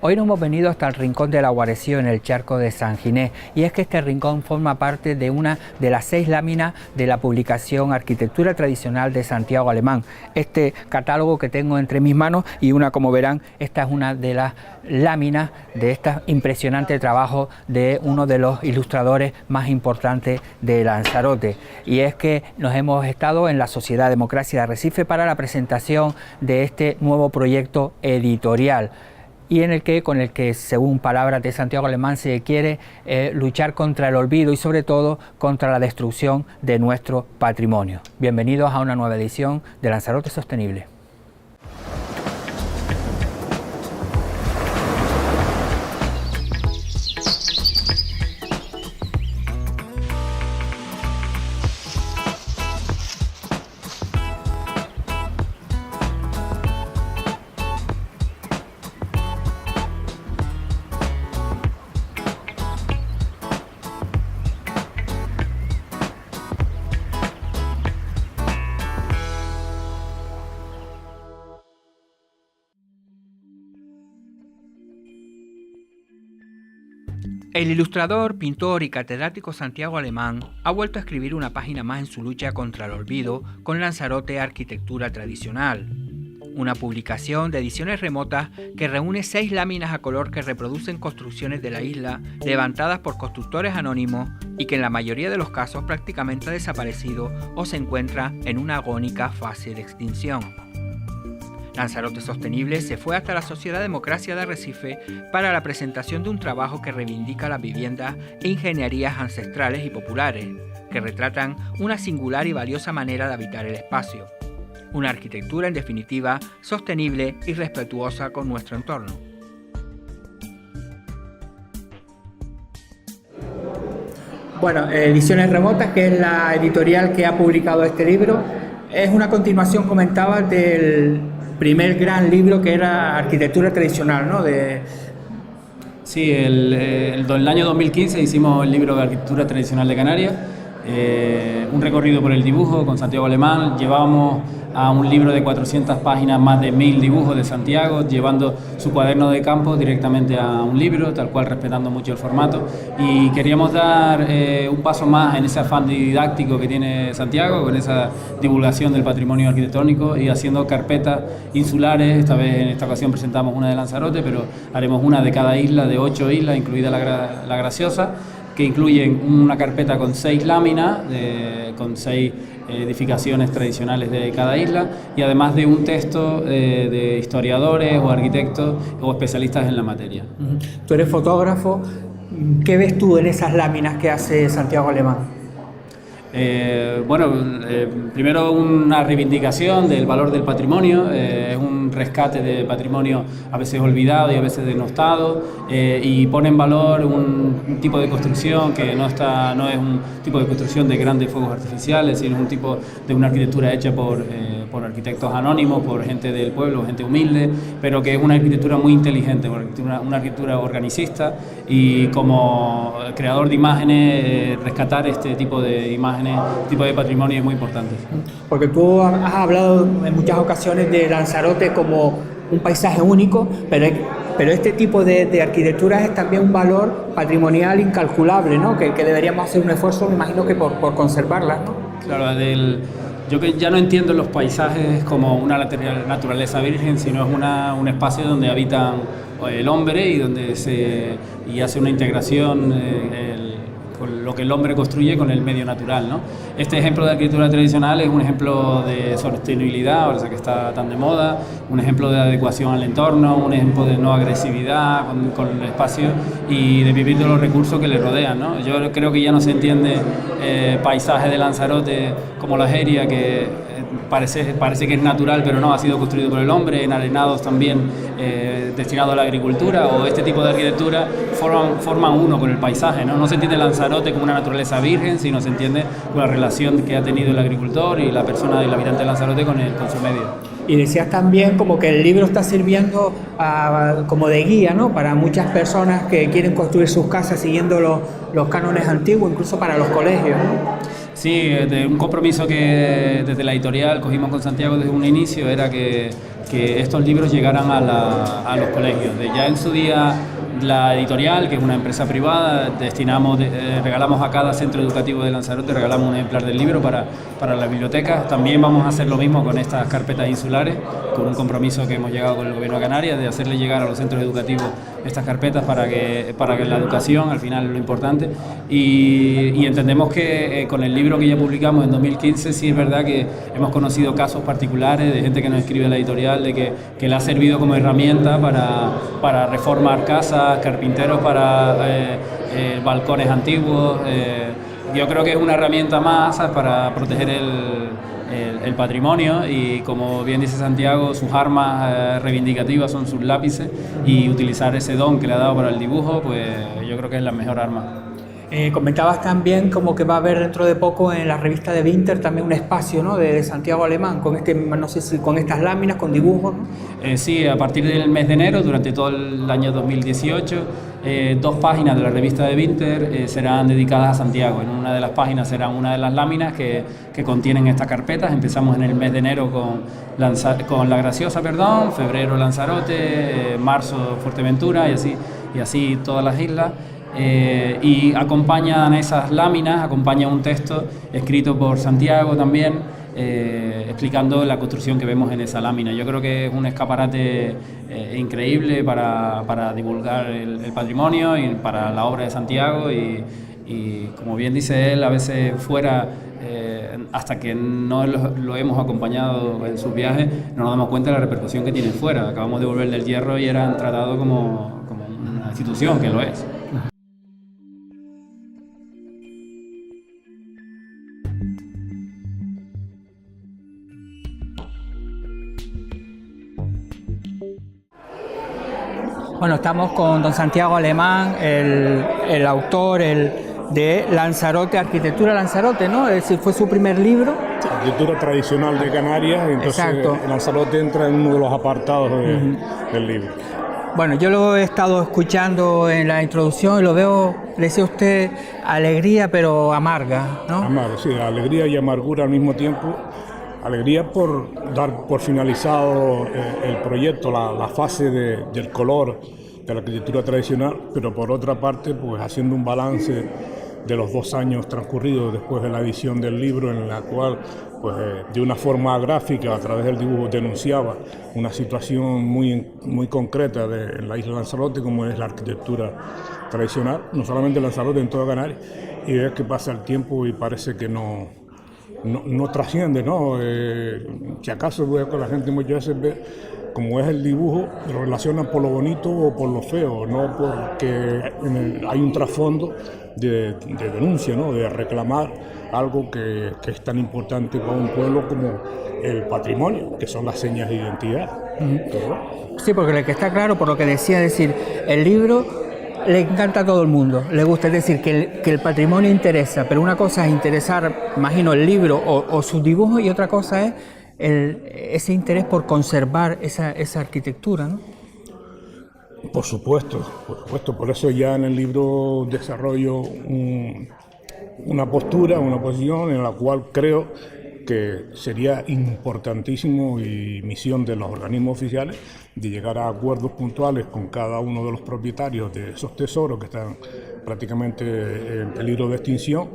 Hoy nos hemos venido hasta el Rincón del Aguarecío en el Charco de San Ginés, y es que este rincón forma parte de una de las 6 láminas de la publicación Arquitectura Tradicional de Santiago Alemán. Este catálogo que tengo entre mis manos, y como verán, esta es una de las láminas de este impresionante trabajo de uno de los ilustradores más importantes de Lanzarote. Y es que nos hemos estado en la Sociedad Democracia de Arrecife para la presentación de este nuevo proyecto editorial, y con el que, según palabras de Santiago Alemán, se quiere luchar contra el olvido y sobre todo contra la destrucción de nuestro patrimonio. Bienvenidos a una nueva edición de Lanzarote Sostenible. El ilustrador, pintor y catedrático Santiago Alemán ha vuelto a escribir una página más en su lucha contra el olvido con Lanzarote Arquitectura Tradicional, una publicación de ediciones remotas que reúne 6 láminas a color que reproducen construcciones de la isla levantadas por constructores anónimos y que en la mayoría de los casos prácticamente ha desaparecido o se encuentra en una agónica fase de extinción. Lanzarote Sostenible se fue hasta la Sociedad Democracia de Arrecife para la presentación de un trabajo que reivindica las viviendas e ingenierías ancestrales y populares, que retratan una singular y valiosa manera de habitar el espacio. Una arquitectura, en definitiva, sostenible y respetuosa con nuestro entorno. Bueno, Ediciones Remotas, que es la editorial que ha publicado este libro, es una continuación, comentaba, del primer gran libro que era Arquitectura Tradicional, ¿no? Sí, el año 2015 hicimos el libro de Arquitectura Tradicional de Canarias, un recorrido por el dibujo con Santiago Alemán. Llevábamos a un libro de 400 páginas más de 1000 dibujos de Santiago, llevando su cuaderno de campo directamente a un libro, tal cual respetando mucho el formato, y queríamos dar un paso más en ese afán didáctico que tiene Santiago, con esa divulgación del patrimonio arquitectónico, y haciendo carpetas insulares. En esta ocasión presentamos una de Lanzarote, pero haremos una de cada isla, de 8 islas, incluida la Graciosa, que incluyen una carpeta con 6 láminas, con 6 edificaciones tradicionales de cada isla, y además de un texto de historiadores o arquitectos o especialistas en la materia. Tú eres fotógrafo, ¿qué ves tú en esas láminas que hace Santiago Alemán? Primero una reivindicación del valor del patrimonio, es un rescate de patrimonio a veces olvidado y a veces denostado, y pone en valor un tipo de construcción que no es un tipo de construcción de grandes fuegos artificiales, sino un tipo de una arquitectura hecha por arquitectos anónimos, por gente del pueblo, gente humilde, pero que es una arquitectura muy inteligente, una arquitectura organicista, y como creador de imágenes, rescatar este tipo de imágenes, tipo de patrimonio es muy importante. Porque tú has hablado en muchas ocasiones de Lanzarote como un paisaje único, pero este tipo de arquitectura es también un valor patrimonial incalculable, ¿no? Que deberíamos hacer un esfuerzo, me imagino, que por conservarlas, ¿no? Claro, yo que ya no entiendo los paisajes como una naturaleza virgen, sino es un espacio donde habitan el hombre y donde hace una integración con lo que el hombre construye con el medio natural, ¿no? Este ejemplo de arquitectura tradicional es un ejemplo de sostenibilidad, ahora que está tan de moda, un ejemplo de adecuación al entorno, un ejemplo de no agresividad con el espacio y de vivir de los recursos que le rodean, ¿no? Yo creo que ya no se entiende paisaje de Lanzarote como la Jeria, que parece que es natural, pero no, ha sido construido por el hombre, en arenados también destinados a la agricultura, o este tipo de arquitectura forman uno con el paisaje, ¿no? No se entiende Lanzarote como una naturaleza virgen, sino se entiende con la relación que ha tenido el agricultor y la persona y el habitante de Lanzarote con su medio. Y decías también como que el libro está sirviendo como de guía, ¿no? Para muchas personas que quieren construir sus casas siguiendo los cánones antiguos, incluso para los colegios, ¿no? Sí, de un compromiso que desde la editorial cogimos con Santiago desde un inicio era que estos libros llegaran a los colegios. Ya en su día la editorial, que es una empresa privada, regalamos a cada centro educativo de Lanzarote, regalamos un ejemplar del libro para las bibliotecas. También vamos a hacer lo mismo con estas carpetas insulares, con un compromiso que hemos llegado con el Gobierno de Canarias de hacerle llegar a los centros educativos estas carpetas para que la educación al final es lo importante. Y entendemos que con el libro que ya publicamos en 2015 sí es verdad que hemos conocido casos particulares de gente que nos escribe en la editorial de que le ha servido como herramienta para reformar casas, carpinteros para balcones antiguos. Yo creo que es una herramienta más, ¿sabes?, para proteger el patrimonio, y como bien dice Santiago, sus armas reivindicativas son sus lápices, y utilizar ese don que le ha dado para el dibujo, pues yo creo que es la mejor arma. Comentabas también como que va a haber dentro de poco en la revista de Vinter también un espacio, ¿no?, de Santiago Alemán, con no sé si con estas láminas, con dibujos, ¿no? Sí, a partir del mes de enero, durante todo el año 2018, 2 páginas de la revista de Vinter serán dedicadas a Santiago. En una de las páginas serán una de las láminas que contienen estas carpetas. Empezamos en el mes de enero con La Graciosa, febrero Lanzarote, marzo Fuerteventura, y así todas las islas. Y acompañan esas láminas, acompaña un texto escrito por Santiago también, explicando la construcción que vemos en esa lámina. Yo creo que es un escaparate increíble para divulgar el patrimonio y para la obra de Santiago, y como bien dice él, a veces fuera, hasta que no lo hemos acompañado en sus viajes, no nos damos cuenta de la repercusión que tiene fuera. Acabamos de volver del Hierro y eran tratados como una institución, que lo es. Bueno, estamos con don Santiago Alemán, el autor de Lanzarote, Arquitectura Lanzarote, ¿no? Es decir, fue su primer libro. Arquitectura tradicional de Canarias, entonces exacto. Lanzarote entra en uno de los apartados del libro. Bueno, yo lo he estado escuchando en la introducción y lo veo, le decía usted, alegría pero amarga, ¿no? Amarga, sí, alegría y amargura al mismo tiempo. Alegría por dar por finalizado el proyecto, la fase del color de la arquitectura tradicional, pero por otra parte, pues haciendo un balance de los 2 años transcurridos después de la edición del libro, en la cual, pues de una forma gráfica, a través del dibujo, denunciaba una situación muy concreta en la isla de Lanzarote, como es la arquitectura tradicional, no solamente en Lanzarote, en toda Canarias, y ves que pasa el tiempo y parece que no trasciende, ¿no? Si acaso veo que la gente muchas veces ve, como es el dibujo, lo relacionan por lo bonito o por lo feo, no porque hay un trasfondo de denuncia, ¿no?, de reclamar algo que es tan importante para un pueblo como el patrimonio, que son las señas de identidad. Sí, porque lo que está claro, por lo que decía, es decir, el libro le encanta a todo el mundo, le gusta, es decir, que el patrimonio interesa, pero una cosa es interesar, imagino, el libro o sus dibujos, y otra cosa es ese interés por conservar esa arquitectura, ¿no? Por supuesto, por eso ya en el libro desarrollo una postura, una posición en la cual creo que sería importantísimo, y misión de los organismos oficiales, de llegar a acuerdos puntuales con cada uno de los propietarios de esos tesoros que están prácticamente en peligro de extinción,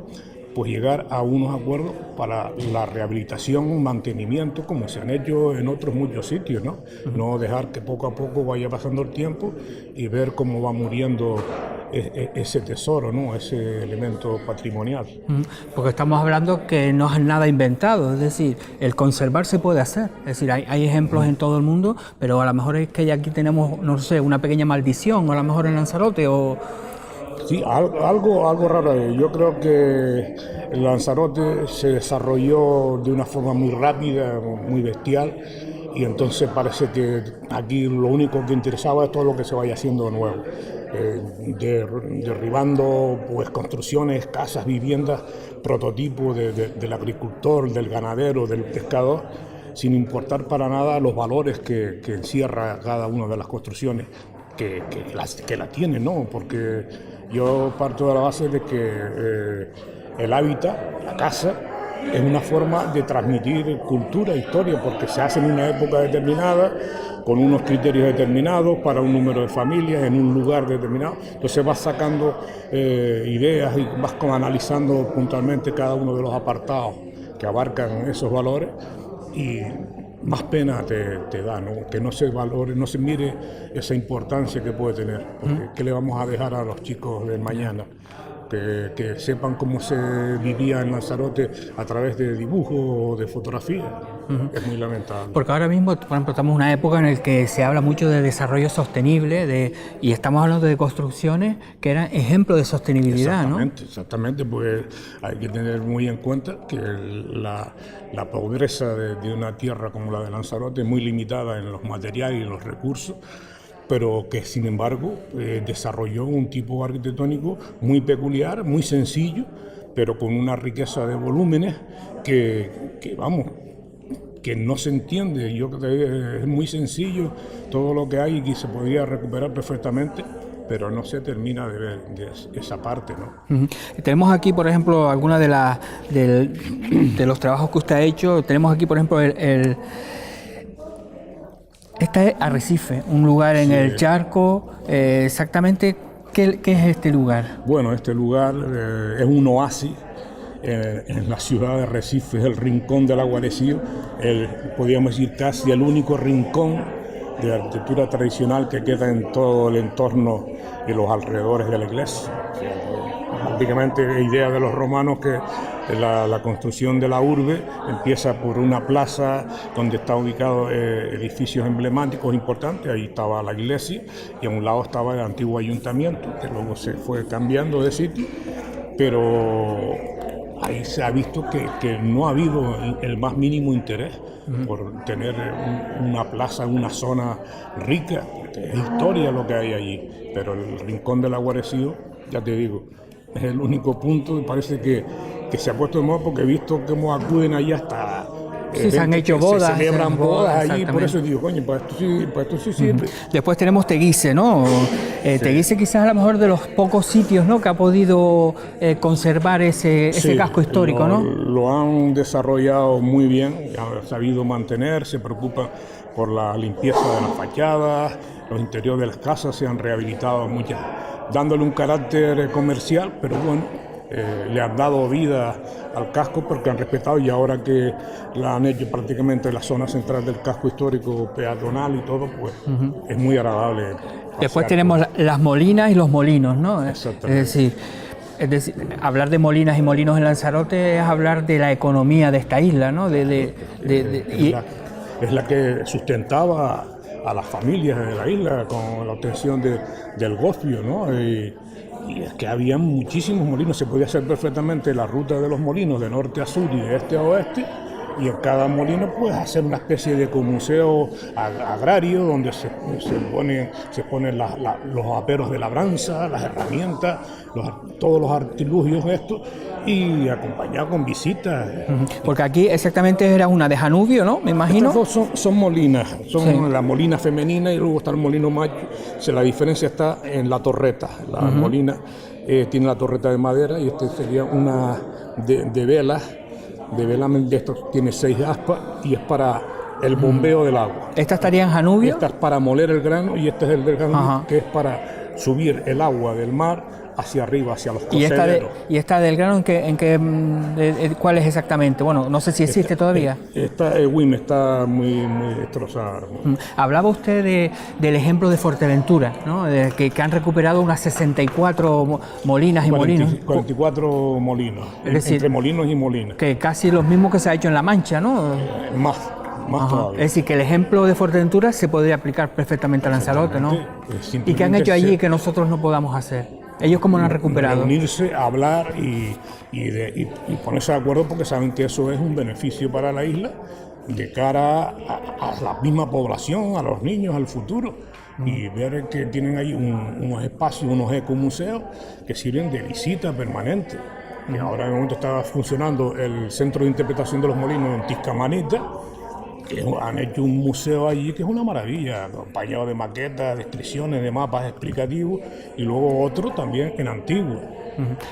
pues llegar a unos acuerdos para la rehabilitación, mantenimiento, como se han hecho en otros muchos sitios, ¿no? No dejar que poco a poco vaya pasando el tiempo y ver cómo va muriendo ese tesoro, ¿no?, ese elemento patrimonial. Porque estamos hablando que no es nada inventado, es decir, el conservar se puede hacer, es decir, hay ejemplos en todo el mundo, pero a lo mejor es que ya aquí tenemos, no sé, una pequeña maldición, o a lo mejor en Lanzarote, o... Sí, algo raro. Yo creo que el Lanzarote se desarrolló de una forma muy rápida, muy bestial, y entonces parece que aquí lo único que interesaba es todo lo que se vaya haciendo de nuevo, derribando pues construcciones, casas, viviendas, prototipos del agricultor, del ganadero, del pescador, sin importar para nada los valores que encierra cada una de las construcciones que la tienen, ¿no? Porque yo parto de la base de que el hábitat, la casa, es una forma de transmitir cultura, historia, porque se hace en una época determinada, con unos criterios determinados, para un número de familias, en un lugar determinado. Entonces vas sacando ideas y vas analizando puntualmente cada uno de los apartados que abarcan esos valores, y más pena te da, ¿no? Que no se valore, no se mire esa importancia que puede tener, porque ¿qué le vamos a dejar a los chicos del mañana? Que sepan cómo se vivía en Lanzarote a través de dibujos o de fotografía. Es muy lamentable. Porque ahora mismo, por ejemplo, estamos en una época en la que se habla mucho de desarrollo sostenible y estamos hablando de construcciones que eran ejemplo de sostenibilidad, ¿no? Exactamente, pues hay que tener muy en cuenta que la pobreza de una tierra como la de Lanzarote es muy limitada en los materiales y en los recursos, pero que sin embargo desarrolló un tipo arquitectónico muy peculiar, muy sencillo, pero con una riqueza de volúmenes que no se entiende. Yo creo que es muy sencillo todo lo que hay y que se podría recuperar perfectamente, pero no se termina de ver de esa parte, ¿no? Tenemos aquí, por ejemplo, algunas de los trabajos que usted ha hecho. Tenemos aquí, por ejemplo, este es Arrecife, un lugar en el charco. Exactamente, ¿qué es este lugar? Bueno, este lugar es un oasis en la ciudad de Arrecife, es el rincón del Aguarecido, podríamos decir casi el único rincón de arquitectura tradicional que queda en todo el entorno y los alrededores de la iglesia. Prácticamente la idea de los romanos que la construcción de la urbe empieza por una plaza donde está ubicado edificios emblemáticos importantes. Ahí estaba la iglesia y a un lado estaba el antiguo ayuntamiento, que luego se fue cambiando de sitio, pero ahí se ha visto que no ha habido el más mínimo interés por tener una plaza, una zona rica, porque es historia lo que hay allí, pero el rincón del Aguarecido, ya te digo, es el único punto y parece que se ha puesto de moda, porque he visto cómo acuden allí hasta... Sí, se han hecho bodas. Se celebran bodas allí, por eso digo, coño, para esto sí sirve. Después tenemos Teguise, ¿no? Sí. Teguise quizás a lo mejor de los pocos sitios, ¿no?, que ha podido conservar ese casco histórico, ¿no? Lo han desarrollado muy bien, han sabido mantener, se preocupan por la limpieza de las fachadas, los interiores de las casas se han rehabilitado muchas, dándole un carácter comercial, pero bueno, le han dado vida al casco porque han respetado, y ahora que la han hecho prácticamente la zona central del casco histórico peatonal y todo, pues es muy agradable. Después tenemos las molinas y los molinos, ¿no? Exactamente. Es decir, hablar de molinas y molinos en Lanzarote es hablar de la economía de esta isla, ¿no? Es la que sustentaba a las familias de la isla con la obtención del gofio, ¿no? Y es que había muchísimos molinos, se podía hacer perfectamente la ruta de los molinos de norte a sur y de este a oeste, y en cada molino pues hacer una especie de museo agrario donde se ponen los aperos de labranza, las herramientas, todos los artilugios estos, y acompañado con visitas. Porque aquí exactamente era una de Janubio, ¿no? Me imagino. Estas dos son molinas, la molina femenina y luego está el molino macho. La diferencia está en la torreta. La molina tiene la torreta de madera y este sería una de velas. De esto tiene 6 aspas y es para el bombeo del agua. ¿Esta estaría en Janubio? Esta es para moler el grano y este es el del grano, que es para subir el agua del mar hacia arriba, hacia los cocederos. ¿Y esta del grano cuál es exactamente? Bueno, no sé si existe todavía. Esta está muy destrozada. Hablaba usted del ejemplo de Fuerteventura, ¿no? Que han recuperado unas 64 molinas y molinos. 44 molinos, es decir, entre molinos y molinas. Que casi los mismos que se ha hecho en La Mancha, ¿no? Más todavía. Es decir, que el ejemplo de Fuerteventura se podría aplicar perfectamente a Lanzarote, ¿no? ¿Y qué han hecho allí que nosotros no podamos hacer? ¿Ellos cómo lo han recuperado? Reunirse, hablar y ponerse de acuerdo, porque saben que eso es un beneficio para la isla de cara a la misma población, a los niños, al futuro. Y ver que tienen ahí unos espacios, unos ecomuseos que sirven de visita permanente. Y ahora en el momento está funcionando el Centro de Interpretación de los Molinos en Tiscamanita, que han hecho un museo allí que es una maravilla, acompañado de maquetas, descripciones, de mapas explicativos, y luego otro también en Antigua.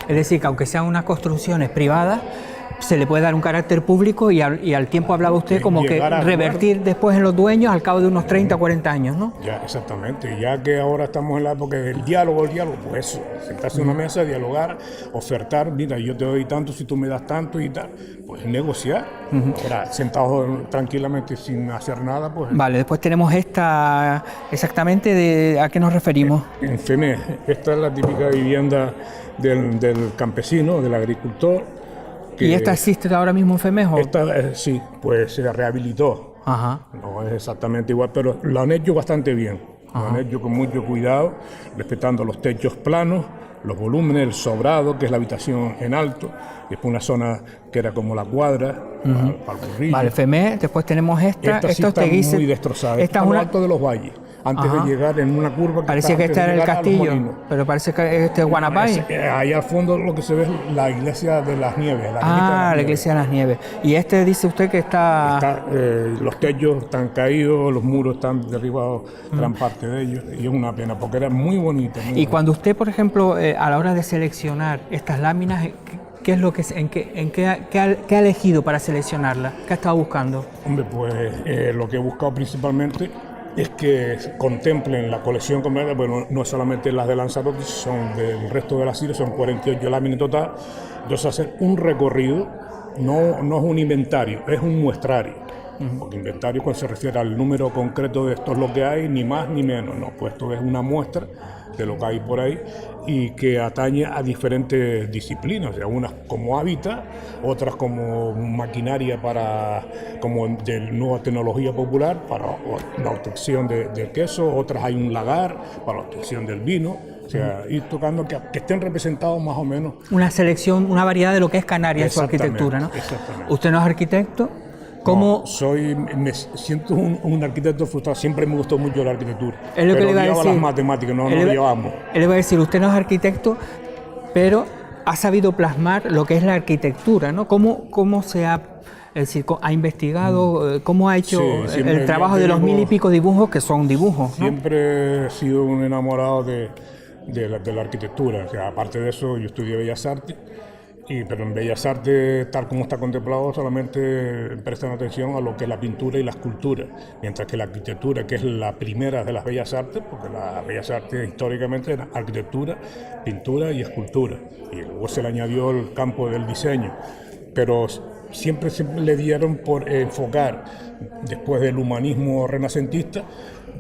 Es decir, que aunque sean unas construcciones privadas, se le puede dar un carácter público y al tiempo hablaba usted como que revertir después en los dueños al cabo de unos 30 o 40 años, ¿no? Ya, exactamente. Ya que ahora estamos en la época del diálogo, pues eso, sentarse en una mesa, dialogar, ofertar, mira, yo te doy tanto si tú me das tanto y tal, pues negociar. Ahora, sentados tranquilamente sin hacer nada, pues... Vale, después tenemos esta, exactamente, ¿a qué nos referimos? En FEME, esta es la típica vivienda del campesino, del agricultor. ¿Y esta existe ahora mismo en Femejo? Esta sí, pues se rehabilitó. Ajá. No es exactamente igual, pero lo han hecho bastante bien. Lo han hecho con mucho cuidado, respetando los techos planos, los volúmenes, el sobrado, que es la habitación en alto, después una zona que era como la cuadra, para el burrillo. Vale, FEME, después tenemos esta sí está muy destrozada, esta es es lo alto de los valles. Antes de llegar en una curva... Parecía que este era el castillo, pero parece que este es Guanapay. Ahí al fondo lo que se ve es la iglesia de las Nieves. La iglesia de las Nieves. Y este dice usted que está... los techos están caídos, los muros están derribados, gran parte de ellos, y es una pena, porque era muy bonito. Y cuando usted, por ejemplo, a la hora de seleccionar estas láminas, ¿qué es lo que, qué ha elegido para seleccionarlas? ¿Qué ha estado buscando? Hombre, pues lo que he buscado principalmente es que contemplen la colección completa, bueno, no solamente las de Lanzarote, son del resto de las islas, son 48 láminas en total. Entonces hacer un recorrido no es un inventario, es un muestrario. Porque inventario cuando se refiere al número concreto de esto es lo que hay, ni más ni menos, no, pues esto es una muestra de lo que hay por ahí y que atañe a diferentes disciplinas, o sea, unas como hábitat, otras como maquinaria como de nueva tecnología popular para la obtención del queso, otras hay un lagar para la obtención del vino, o sea, ir tocando que estén representados más o menos. Una selección, una variedad de lo que es Canarias en su arquitectura, ¿no? Exactamente. ¿Usted no es arquitecto? ¿Cómo? No, me siento un arquitecto frustrado, siempre me gustó mucho la arquitectura, es lo que le iba a decir. Las matemáticas, no lo llevamos. Él iba a decir, usted no es arquitecto, pero ha sabido plasmar lo que es la arquitectura, ¿no? ¿Cómo se ha, es decir, ha investigado, cómo ha hecho el trabajo de los 1000 y pico dibujos que son dibujos, ¿no? Siempre he sido un enamorado de la arquitectura, o sea, aparte de eso yo estudié Bellas Artes, pero en Bellas Artes, tal como está contemplado, solamente prestan atención a lo que es la pintura y la escultura, mientras que la arquitectura, que es la primera de las Bellas Artes, porque las Bellas Artes históricamente eran arquitectura, pintura y escultura, y luego se le añadió el campo del diseño, pero siempre le dieron por enfocar, después del humanismo renacentista,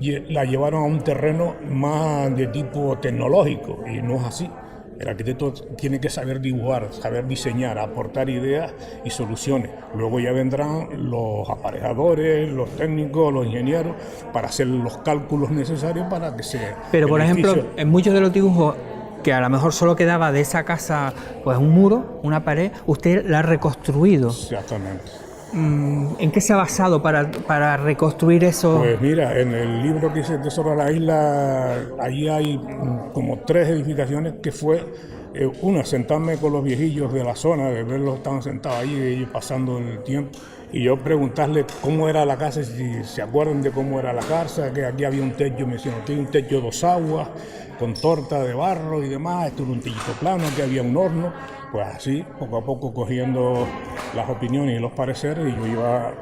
la llevaron a un terreno más de tipo tecnológico, y no es así. El arquitecto tiene que saber dibujar, saber diseñar, aportar ideas y soluciones. Luego ya vendrán los aparejadores, los técnicos, los ingenieros, para hacer los cálculos necesarios para que se... Pero, por ejemplo, en muchos de los dibujos, que a lo mejor solo quedaba de esa casa pues un muro, una pared, usted la ha reconstruido. Exactamente. ¿En qué se ha basado para reconstruir eso? Pues mira, en el libro que hice Tesoro de la Isla, ahí hay como 3 edificaciones que fue, una, sentarme con los viejillos de la zona, de verlos, estaban sentados ahí, ellos pasando el tiempo, y yo preguntarles cómo era la casa, si se acuerdan de cómo era la casa, que aquí había un techo, me decían, aquí hay un techo de 2 aguas, con torta de barro y demás, esto era un techito plano, que había un horno. Pues así, poco a poco cogiendo las opiniones y los pareceres, y yo iba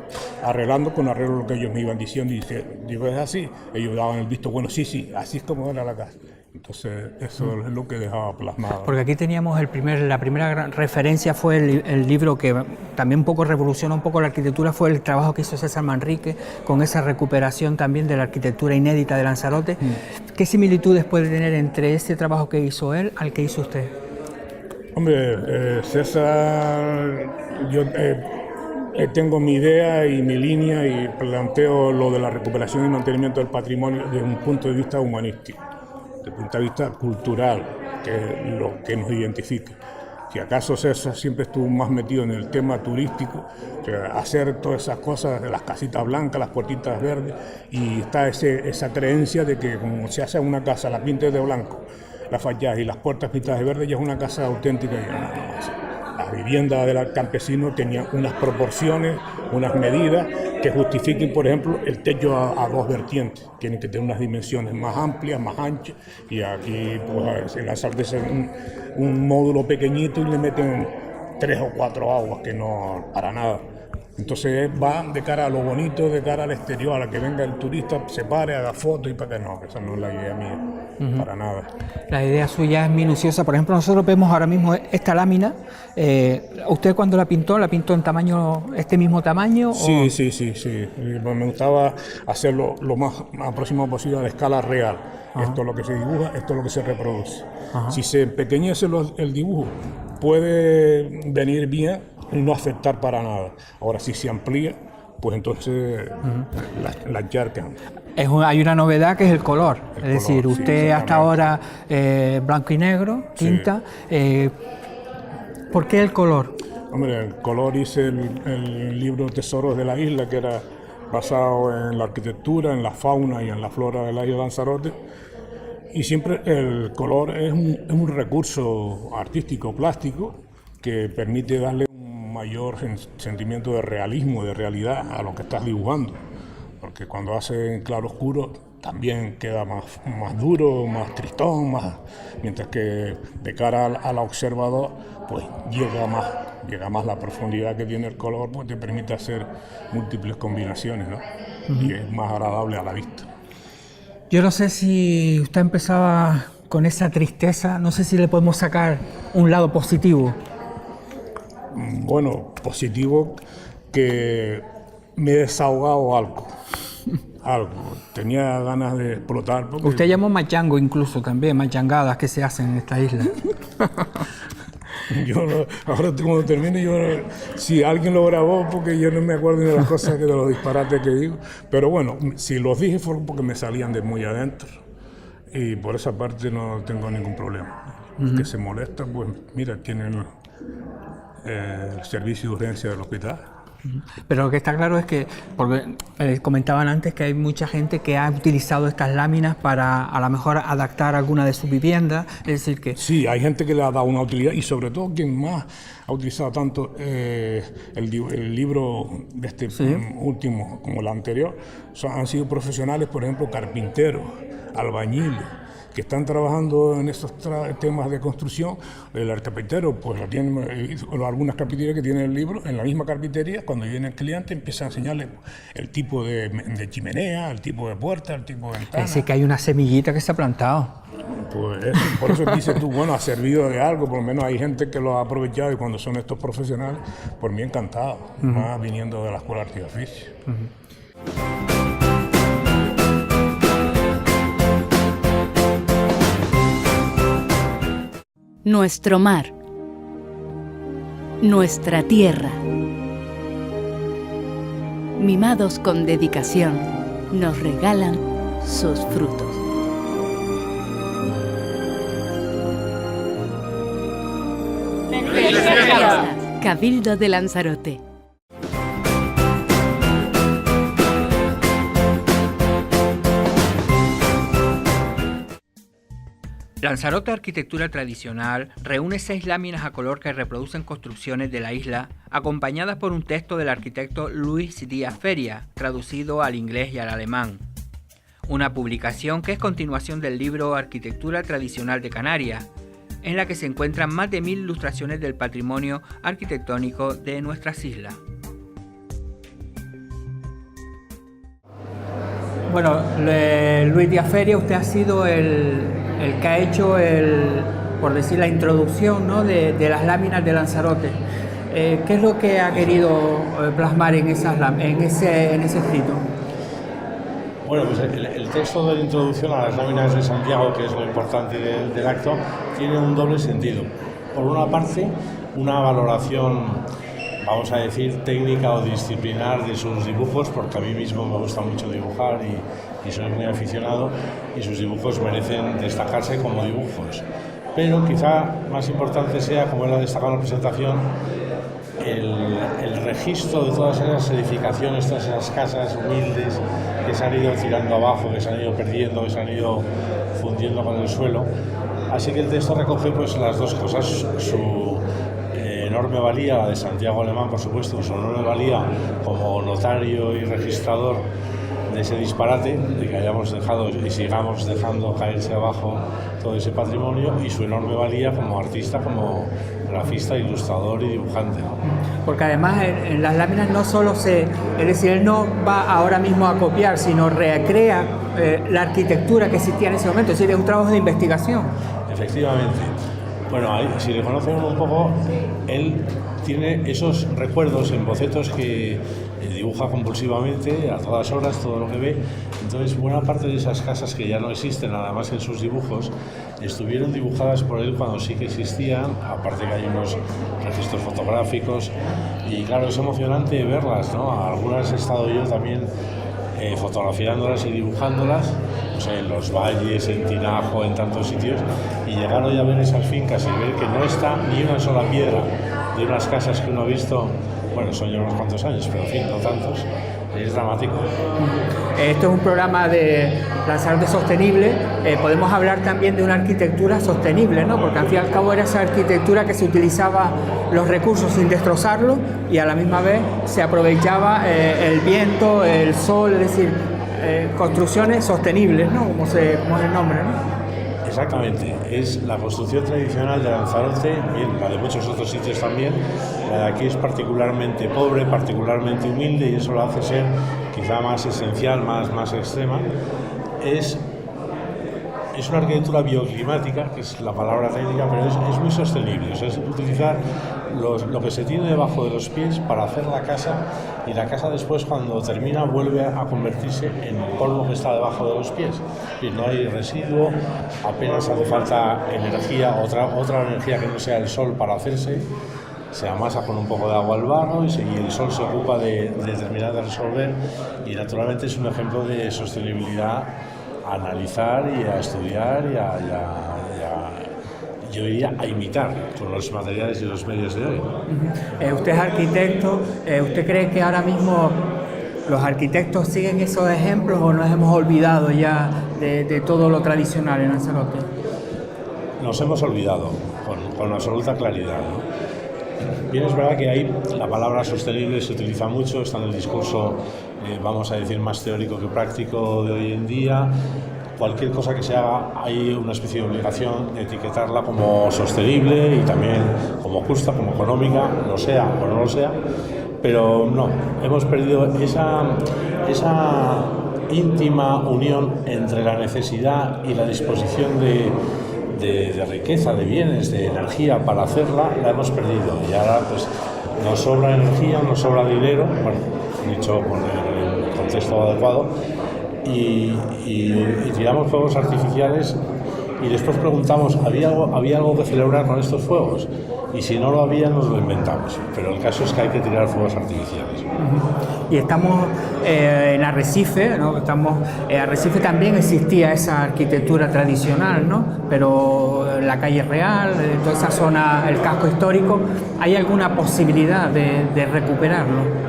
arreglando con arreglo lo que ellos me iban diciendo, y digo, es así, ellos daban el visto bueno, sí, así es como era la casa. Entonces eso es lo que dejaba plasmado. Porque aquí teníamos la primera gran referencia fue el libro que también un poco revolucionó un poco la arquitectura, fue el trabajo que hizo César Manrique con esa recuperación también de la arquitectura inédita de Lanzarote. ¿Qué similitudes puede tener entre ese trabajo que hizo él al que hizo usted? Hombre, César, yo tengo mi idea y mi línea y planteo lo de la recuperación y mantenimiento del patrimonio desde un punto de vista humanístico, desde un punto de vista cultural, que es lo que nos identifica. Si acaso César siempre estuvo más metido en el tema turístico, o sea, hacer todas esas cosas, las casitas blancas, las puertitas verdes, y está esa creencia de que como se hace una casa, la pintes de blanco, las fachadas y las puertas pintadas de verde, ya es una casa auténtica. La vivienda del campesino tenía unas proporciones, unas medidas que justifiquen, por ejemplo, el techo a dos vertientes. Tienen que tener unas dimensiones más amplias, más anchas, y aquí pues el Lanzarote es un módulo pequeñito y le meten 3 o 4 aguas, que no para nada. Entonces va de cara a lo bonito, de cara al exterior, a la que venga el turista, se pare, haga fotos y para que no, esa no es la idea mía, para nada. La idea suya es minuciosa. Por ejemplo, nosotros vemos ahora mismo esta lámina. ¿Usted cuando la pintó en tamaño, este mismo tamaño? Sí. Me gustaba hacerlo lo más aproximado posible a la escala real. Ajá. Esto es lo que se dibuja, esto es lo que se reproduce. Ajá. Si se empequeñece el dibujo, puede venir bien y no afectar para nada. Ahora, si se amplía, pues entonces las yarcas. Hay una novedad que es el color. Es decir, usted hasta ahora blanco y negro, tinta. Sí. ¿Por qué el color? Hombre, el color hice el libro Tesoros de la Isla, que era basado en la arquitectura, en la fauna y en la flora de la isla de Lanzarote. Y siempre el color es un recurso artístico, plástico, que permite darle un mayor sentimiento de realismo, de realidad a lo que estás dibujando. Porque cuando hace en claro oscuro también queda más duro, más tristón, mientras que de cara al observador pues llega más la profundidad que tiene el color, pues te permite hacer múltiples combinaciones, ¿no? Y es más agradable a la vista. Yo no sé si usted empezaba con esa tristeza, no sé si le podemos sacar un lado positivo. Bueno, positivo que me he desahogado algo. Tenía ganas de explotar. Usted llamó machango incluso también, machangadas que se hacen en esta isla. Ahora cuando termine, si alguien lo grabó, porque yo no me acuerdo de las cosas, de los disparates que digo. Pero bueno, si los dije fue porque me salían de muy adentro. Y por esa parte no tengo ningún problema. Que se molesta, pues mira, tienen el servicio de urgencia del hospital. Pero lo que está claro es que, porque comentaban antes que hay mucha gente que ha utilizado estas láminas para a lo mejor adaptar alguna de sus viviendas, es decir que... Sí, hay gente que le ha dado una utilidad y sobre todo quien más ha utilizado tanto el libro de este último como el anterior, han sido profesionales, por ejemplo, carpinteros, albañiles, que están trabajando en estos temas de construcción. El carpintero, pues algunas carpinterías que tienen el libro, en la misma carpintería, cuando viene el cliente, empieza a enseñarle el tipo de chimenea, el tipo de puerta, el tipo de ventana. Es decir, que hay una semillita que se ha plantado. Pues por eso dices tú, bueno, ha servido de algo, por lo menos hay gente que lo ha aprovechado, y cuando son estos profesionales, por mí encantado, más viniendo de la Escuela de Arte y Oficio. Nuestro mar, nuestra tierra, mimados con dedicación, nos regalan sus frutos. ¡Felices fiestas! Cabildo de Lanzarote. Lanzarote Arquitectura Tradicional reúne 6 láminas a color que reproducen construcciones de la isla, acompañadas por un texto del arquitecto Luis Díaz Feria, traducido al inglés y al alemán. Una publicación que es continuación del libro Arquitectura Tradicional de Canarias, en la que se encuentran más de 1000 ilustraciones del patrimonio arquitectónico de nuestras islas. Bueno, Luis Díaz Feria, usted ha sido el que ha hecho, por decir, la introducción, ¿no?, de las láminas de Lanzarote. ¿Qué es lo que ha querido plasmar en ese escrito? Bueno, pues el texto de la introducción a las láminas de Santiago, que es lo importante del acto, tiene un doble sentido. Por una parte, una valoración, vamos a decir, técnica o disciplinar de sus dibujos, porque a mí mismo me gusta mucho dibujar y soy muy aficionado, y sus dibujos merecen destacarse como dibujos. Pero quizá más importante sea, como él ha destacado en la presentación, el registro de todas esas edificaciones, todas esas casas humildes que se han ido tirando abajo, que se han ido perdiendo, que se han ido fundiendo con el suelo. Así que el texto recoge pues las dos cosas, enorme valía, la de Santiago Alemán, por supuesto, su enorme valía como notario y registrador de ese disparate, de que hayamos dejado y sigamos dejando caerse abajo todo ese patrimonio, y su enorme valía como artista, como grafista, ilustrador y dibujante, ¿no? Porque además en las láminas no solo es decir, él no va ahora mismo a copiar, sino recrea la arquitectura que existía en ese momento, es decir, es un trabajo de investigación. Efectivamente. Bueno, ahí, si le conocen un poco, él tiene esos recuerdos en bocetos que dibuja compulsivamente a todas horas, todo lo que ve. Entonces, buena parte de esas casas que ya no existen, nada más en sus dibujos, estuvieron dibujadas por él cuando sí que existían, aparte que hay unos registros fotográficos, y claro, es emocionante verlas, ¿no? Algunas he estado yo también fotografiándolas y dibujándolas, no sé, en los valles, en Tinajo, en tantos sitios, y llegar hoy a ver esas fincas y ver que no está ni una sola piedra de unas casas que uno ha visto, bueno, son ya unos cuantos años, pero en fin, no tantos, es dramático. Esto es un programa de Lanzarote sostenible, podemos hablar también de una arquitectura sostenible, ¿no? Porque al fin y al cabo era esa arquitectura que se utilizaba los recursos sin destrozarlos y a la misma vez se aprovechaba el viento, el sol, es decir, construcciones sostenibles, ¿no? Como es el nombre, ¿no? Exactamente, es la construcción tradicional de Lanzarote, bien, la de muchos otros sitios también. La de aquí es particularmente pobre, particularmente humilde, y eso lo hace ser quizá más esencial, más extrema. Es una arquitectura bioclimática, que es la palabra técnica, pero es muy sostenible. O sea, es utilizar lo que se tiene debajo de los pies para hacer la casa, y la casa después, cuando termina, vuelve a convertirse en el polvo que está debajo de los pies. Y no hay residuo, apenas hace falta energía, otra energía que no sea el sol para hacerse. Se amasa con un poco de agua al barro y el sol se ocupa de terminar de resolver, y naturalmente es un ejemplo de sostenibilidad a analizar y a estudiar yo diría a imitar con los materiales y los medios de hoy. Usted es arquitecto, ¿usted cree que ahora mismo los arquitectos siguen esos ejemplos o nos hemos olvidado ya de todo lo tradicional en Lanzarote? Nos hemos olvidado con absoluta claridad, ¿no? Bien, es verdad que ahí la palabra sostenible se utiliza mucho, está en el discurso, vamos a decir, más teórico que práctico de hoy en día. Cualquier cosa que se haga, hay una especie de obligación de etiquetarla como sostenible y también como justa, como económica, lo sea o no lo sea, pero no, hemos perdido esa íntima unión entre la necesidad y la disposición de riqueza, de bienes, de energía para hacerla, la hemos perdido, y ahora pues nos sobra energía, nos sobra dinero, bueno, dicho con el contexto adecuado, y tiramos fuegos artificiales, y después preguntamos, ¿había algo que celebrar con estos fuegos? Y si no lo había, nos lo inventamos, pero el caso es que hay que tirar fuegos artificiales. Y estamos en Arrecife, ¿no? Arrecife también existía esa arquitectura tradicional, ¿no? Pero la calle Real, toda esa zona, el casco histórico, ¿hay alguna posibilidad de recuperarlo?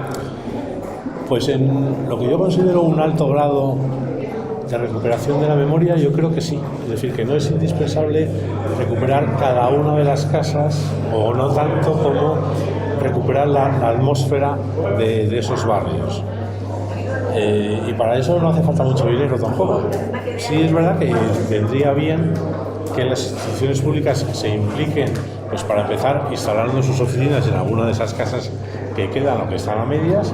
Pues en lo que yo considero un alto grado de recuperación de la memoria, yo creo que sí. Es decir, que no es indispensable recuperar cada una de las casas, o no tanto como recuperar la atmósfera de esos barrios. Y para eso no hace falta mucho dinero tampoco. Sí es verdad que vendría bien que las instituciones públicas se impliquen, pues para empezar, instalando sus oficinas en alguna de esas casas que quedan o que están a medias.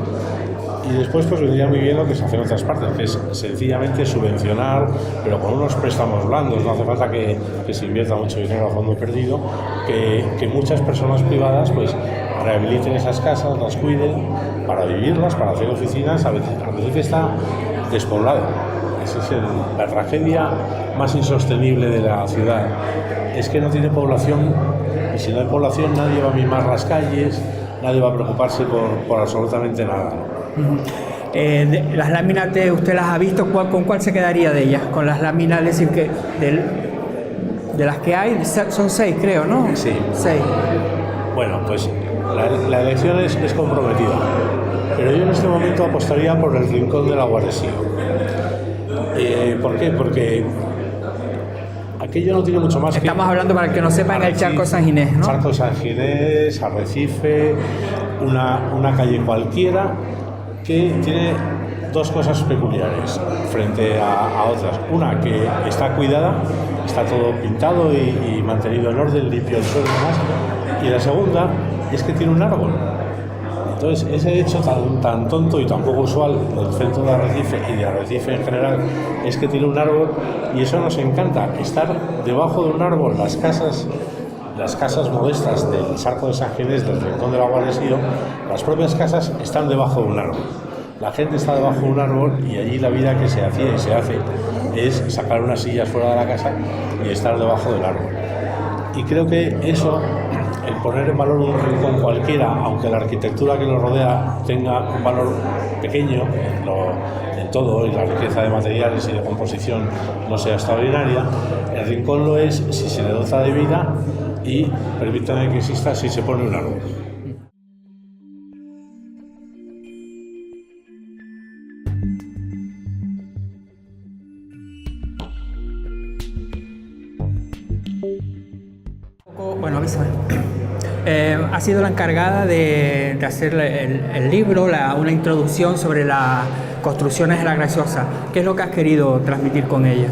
Y después pues vendría muy bien lo que se hace en otras partes, que es sencillamente subvencionar, pero con unos préstamos blandos, no hace falta que se invierta mucho dinero a fondo perdido, que muchas personas privadas pues rehabiliten esas casas, las cuiden para vivirlas, para hacer oficinas. A veces está despoblado. Esa es la tragedia más insostenible de la ciudad, es que no tiene población, y si no hay población nadie va a mimar las calles, nadie va a preocuparse por absolutamente nada, ¿no? Las láminas, ¿usted las ha visto? ¿Con cuál se quedaría de ellas? Con las láminas, es decir, que de las que hay, son 6, creo, ¿no? Sí. 6. Bueno, pues la elección es comprometida, pero yo en este momento apostaría por el Rincón del Aguardesío. ¿Por qué? Porque aquello no tiene mucho más. Estamos hablando, para el que no sepa, en el Charco de San Ginés, ¿no? Charco de San Ginés, Arrecife, una calle cualquiera que tiene dos cosas peculiares frente a otras. Una, que está cuidada, está todo pintado y mantenido en orden, limpio el suelo y demás. Y la segunda es que tiene un árbol. Entonces, ese hecho tan tonto y tan poco usual del centro de Arrecife y de Arrecife en general es que tiene un árbol, y eso nos encanta, estar debajo de un árbol. Las casas modestas del Charco de San Ginés, del Rincón de la Guardia, las propias casas están debajo de un árbol. La gente está debajo de un árbol, y allí la vida que se hacía y se hace es sacar unas sillas fuera de la casa y estar debajo del árbol. Y creo que eso, el poner en valor un rincón cualquiera, aunque la arquitectura que lo rodea tenga un valor pequeño en todo, y la riqueza de materiales y de composición no sea extraordinaria, el rincón lo es si se le dota de vida y, permítame que insista, si se pone un árbol. Bueno, avísame. Ha sido la encargada de hacer el libro, una introducción sobre las construcciones de La Graciosa. ¿Qué es lo que has querido transmitir con ella?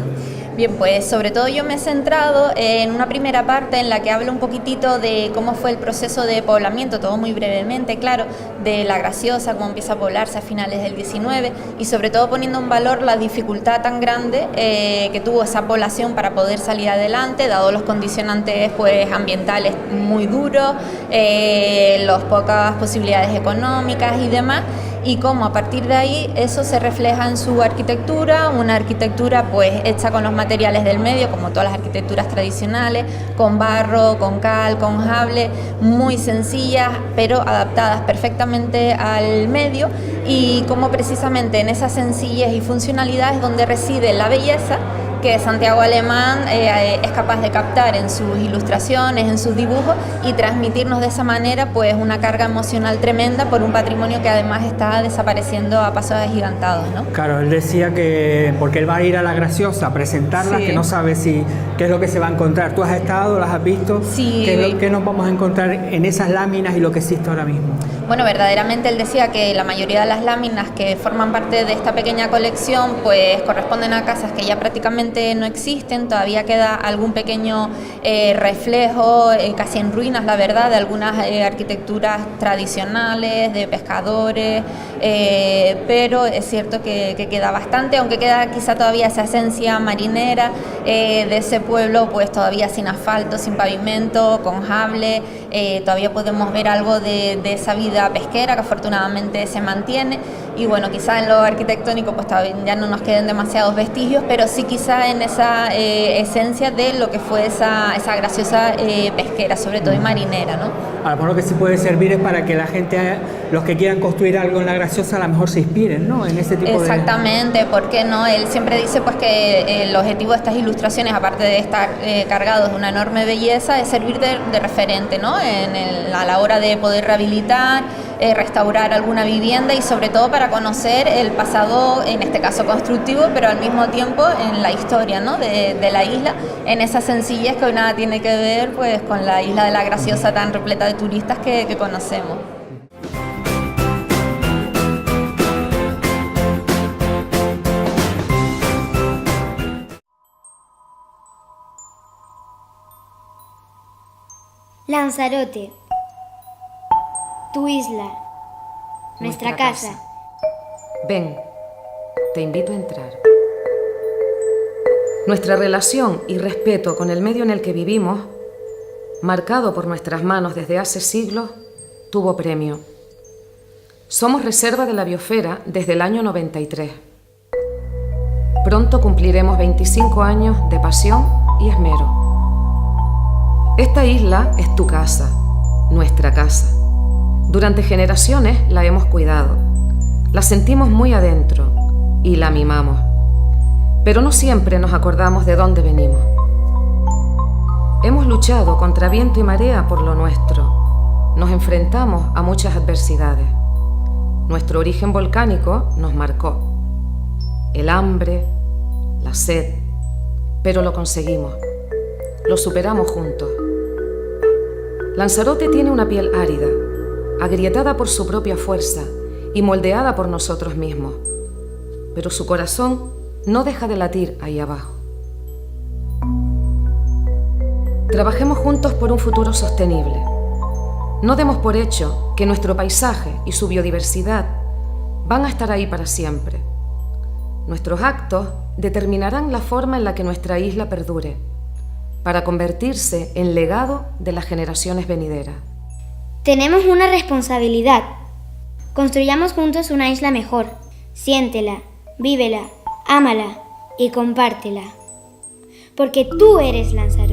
Bien, pues sobre todo yo me he centrado en una primera parte en la que hablo un poquitito de cómo fue el proceso de poblamiento, todo muy brevemente, claro, de La Graciosa, cómo empieza a poblarse a finales del 19, y sobre todo poniendo en valor la dificultad tan grande que tuvo esa población para poder salir adelante, dado los condicionantes pues ambientales muy duros, las pocas posibilidades económicas y demás, y cómo a partir de ahí eso se refleja en su arquitectura, una arquitectura pues hecha con los materiales del medio, como todas las arquitecturas tradicionales, con barro, con cal, con jable, muy sencillas, pero adaptadas perfectamente al medio, y cómo precisamente en esa sencillez y funcionalidad es donde reside la belleza que Santiago Alemán es capaz de captar en sus ilustraciones, en sus dibujos, y transmitirnos de esa manera pues una carga emocional tremenda por un patrimonio que además está desapareciendo a pasos agigantados, ¿no? Claro, él decía que porque él va a ir a La Graciosa a presentarla, sí, que no sabe qué es lo que se va a encontrar. ¿Tú has estado, las has visto? Sí. ¿Qué nos vamos a encontrar en esas láminas y lo que existe ahora mismo? Bueno, verdaderamente él decía que la mayoría de las láminas que forman parte de esta pequeña colección pues corresponden a casas que ya prácticamente no existen, todavía queda algún pequeño reflejo, casi en ruinas, la verdad, de algunas arquitecturas tradicionales, de pescadores, pero es cierto que queda bastante, aunque queda quizá todavía esa esencia marinera de ese pueblo, pues todavía sin asfalto, sin pavimento, con jable, todavía podemos ver algo de esa vida pesquera que afortunadamente se mantiene, y bueno, quizá en lo arquitectónico pues ya no nos queden demasiados vestigios, pero sí quizá en esa esencia de lo que fue esa graciosa pesquera, sobre todo y marinera, ¿no? A lo mejor lo que sí puede servir es para que la gente, los que quieran construir algo en La Graciosa, a lo mejor se inspiren, ¿no? En ese tipo de... Exactamente, ¿por qué no? Él siempre dice pues que el objetivo de estas ilustraciones, aparte de estar cargados de una enorme belleza, es servir de referente, ¿no? A la hora de poder rehabilitar, restaurar alguna vivienda, y sobre todo para conocer el pasado, en este caso constructivo, pero al mismo tiempo en la historia, ¿no? de la isla, en esa sencillez que hoy nada tiene que ver pues con la isla de La Graciosa tan repleta de turistas que conocemos. Lanzarote, tu isla, nuestra casa. Ven, te invito a entrar. Nuestra relación y respeto con el medio en el que vivimos, marcado por nuestras manos desde hace siglos, tuvo premio. Somos reserva de la biosfera desde el año 93. Pronto cumpliremos 25 años de pasión y esmero. Esta isla es tu casa, nuestra casa. Durante generaciones la hemos cuidado, la sentimos muy adentro y la mimamos. Pero no siempre nos acordamos de dónde venimos. Hemos luchado contra viento y marea por lo nuestro. Nos enfrentamos a muchas adversidades. Nuestro origen volcánico nos marcó. El hambre, la sed, pero lo conseguimos. lo superamos juntos. Lanzarote tiene una piel árida, agrietada por su propia fuerza y moldeada por nosotros mismos, pero su corazón no deja de latir ahí abajo. Trabajemos juntos por un futuro sostenible. No demos por hecho que nuestro paisaje y su biodiversidad van a estar ahí para siempre. Nuestros actos determinarán la forma en la que nuestra isla perdure, para convertirse en legado de las generaciones venideras. Tenemos una responsabilidad. Construyamos juntos una isla mejor. Siéntela, vívela, ámala y compártela. Porque tú eres Lanzarote.